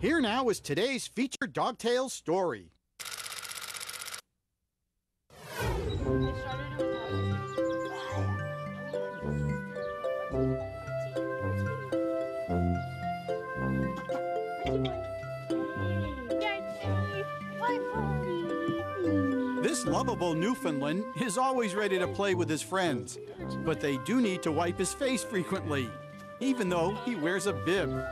Here now is today's featured Dogtail story. This lovable Newfoundland is always ready to play with his friends, but they do need to wipe his face frequently, even though he wears a bib.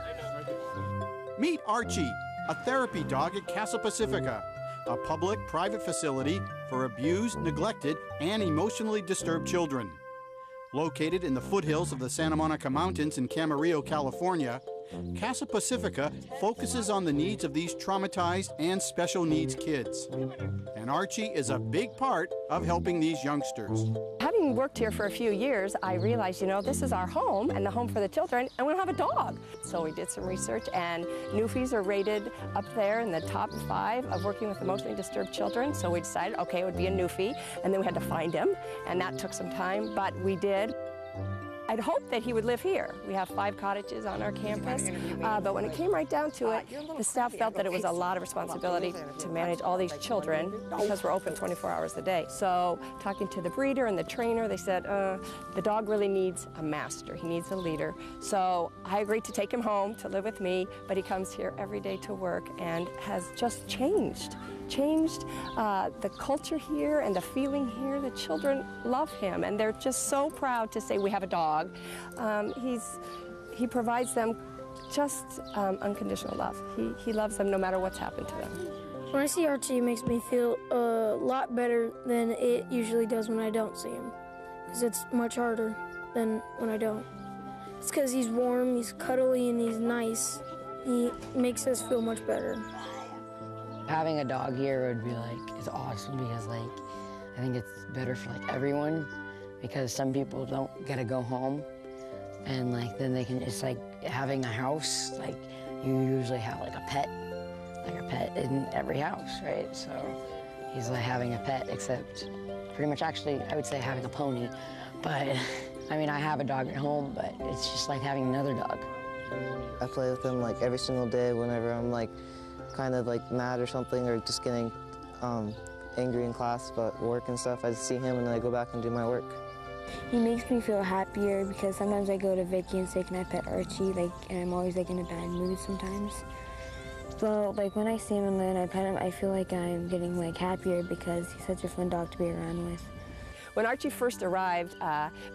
Meet Archie, a therapy dog at Casa Pacifica, a public-private facility for abused, neglected, and emotionally disturbed children. Located in the foothills of the Santa Monica Mountains in Camarillo, California, Casa Pacifica focuses on the needs of these traumatized and special needs kids. And Archie is a big part of helping these youngsters. Having worked here for a few years, I realized, you know, this is our home and the home for the children, and we don't have a dog. So we did some research, and Newfies are rated up there in the top 5 of working with emotionally disturbed children. So we decided, okay, it would be a Newfie, and then we had to find him, and that took some time, but we did. I'd hoped that he would live here. We have 5 cottages on our campus, but when it came right down to it, the staff felt that it was a lot of responsibility to manage all these children because we're open 24 hours a day. So talking to the breeder and the trainer, they said, the dog really needs a master. He needs a leader. So I agreed to take him home to live with me, but he comes here every day to work and has just changed the culture here and the feeling here. The children love him, and they're just so proud to say we have a dog. He provides them just unconditional love. He loves them no matter what's happened to them. When I see Archie, it makes me feel a lot better than it usually does when I don't see him, because it's much harder than when I don't. It's because he's warm, he's cuddly, and he's nice. He makes us feel much better. Having a dog here would be it's awesome because I think it's better for everyone, because some people don't get to go home, and then they can just having a house, you usually have a pet in every house, right? So he's having a pet, except pretty much actually I would say having a pony, but I mean I have a dog at home, but it's just like having another dog. I play with him every single day whenever I'm kind of mad or something, or just getting angry in class about work and stuff. I just see him and then I go back and do my work. He makes me feel happier because sometimes I go to Vicky and say, can I pet Archie? And I'm always in a bad mood sometimes. So when I see him and then I pet him, I feel like I'm getting happier because he's such a fun dog to be around with. When Archie first arrived,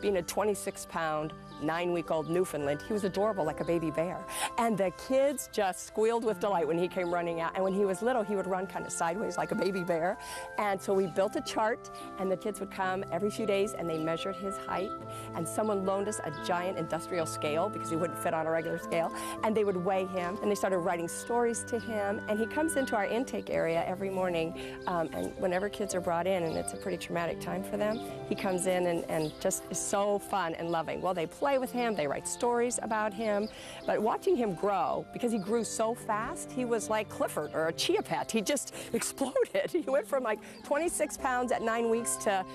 being a 26-pound, 9-week-old Newfoundland, he was adorable like a baby bear. And the kids just squealed with delight when he came running out. And when he was little, he would run kind of sideways like a baby bear. And so we built a chart, and the kids would come every few days, and they measured his height. And someone loaned us a giant industrial scale because he wouldn't fit on a regular scale. And they would weigh him, and they started writing stories to him. And he comes into our intake area every morning, and whenever kids are brought in, and it's a pretty traumatic time for them, he comes in and just is so fun and loving. Well, they play with him, they write stories about him, but watching him grow, because he grew so fast, he was like Clifford or a chia pet. He just exploded. He went from 26 pounds at 9 weeks to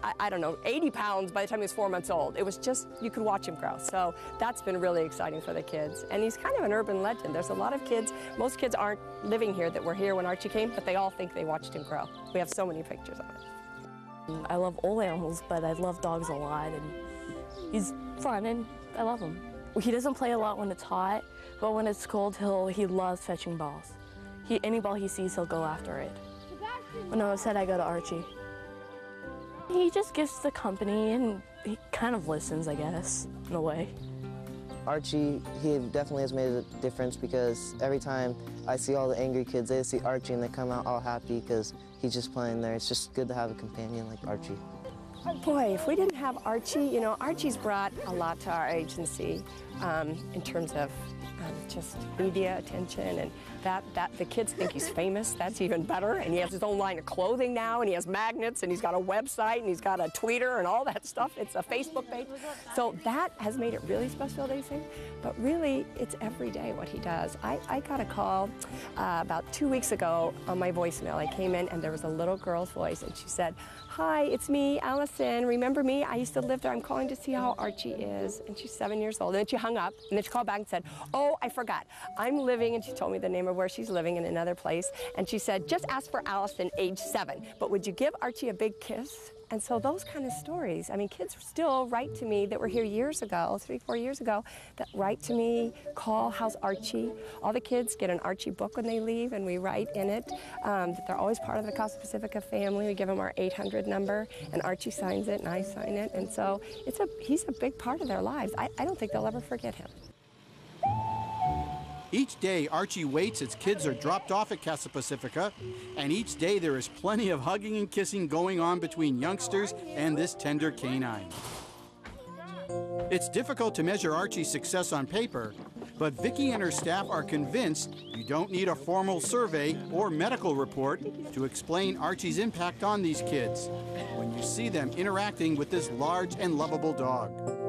I don't know, 80 pounds by the time he was 4 months old. It was just, you could watch him grow. So that's been really exciting for the kids. And he's kind of an urban legend. There's a lot of kids, most kids aren't living here that were here when Archie came, but they all think they watched him grow. We have so many pictures of it. I love all animals, but I love dogs a lot, and he's fun, and I love him. He doesn't play a lot when it's hot, but when it's cold, he loves fetching balls. Any ball he sees, he'll go after it. When I'm upset, I go to Archie. He just gives the company, and he kind of listens, I guess, in a way. Archie, he definitely has made a difference, because every time I see all the angry kids, they see Archie and they come out all happy because he's just playing there. It's just good to have a companion like Archie. Boy, if we didn't have Archie, you know, Archie's brought a lot to our agency in terms of just media attention, and that the kids think he's famous. That's even better. And he has his own line of clothing now, and he has magnets, and he's got a website, and he's got a Twitter and all that stuff. It's a Facebook page. So that has made it really special, they think. But really, it's every day what he does. I got a call about 2 weeks ago on my voicemail. I came in, and there was a little girl's voice, and she said, "Hi, it's me, Alex Allison, remember me? I used to live there. I'm calling to see how Archie is. And she's 7 years old. And then she hung up, and then she called back and said, oh, I forgot. I'm living, and she told me the name of where she's living in another place. And she said, just ask for Allison, age 7. But would you give Archie a big kiss? And so those kind of stories, I mean, kids still write to me that were here years ago, 3-4 years ago, that write to me, call, how's Archie? All the kids get an Archie book when they leave, and we write in it that they're always part of the Casa Pacifica family. We give them our 800 number, and Archie signs it, and I sign it. And so he's a big part of their lives. I don't think they'll ever forget him. Each day, Archie waits as kids are dropped off at Casa Pacifica, and each day there is plenty of hugging and kissing going on between youngsters and this tender canine. It's difficult to measure Archie's success on paper, but Vicki and her staff are convinced you don't need a formal survey or medical report to explain Archie's impact on these kids when you see them interacting with this large and lovable dog.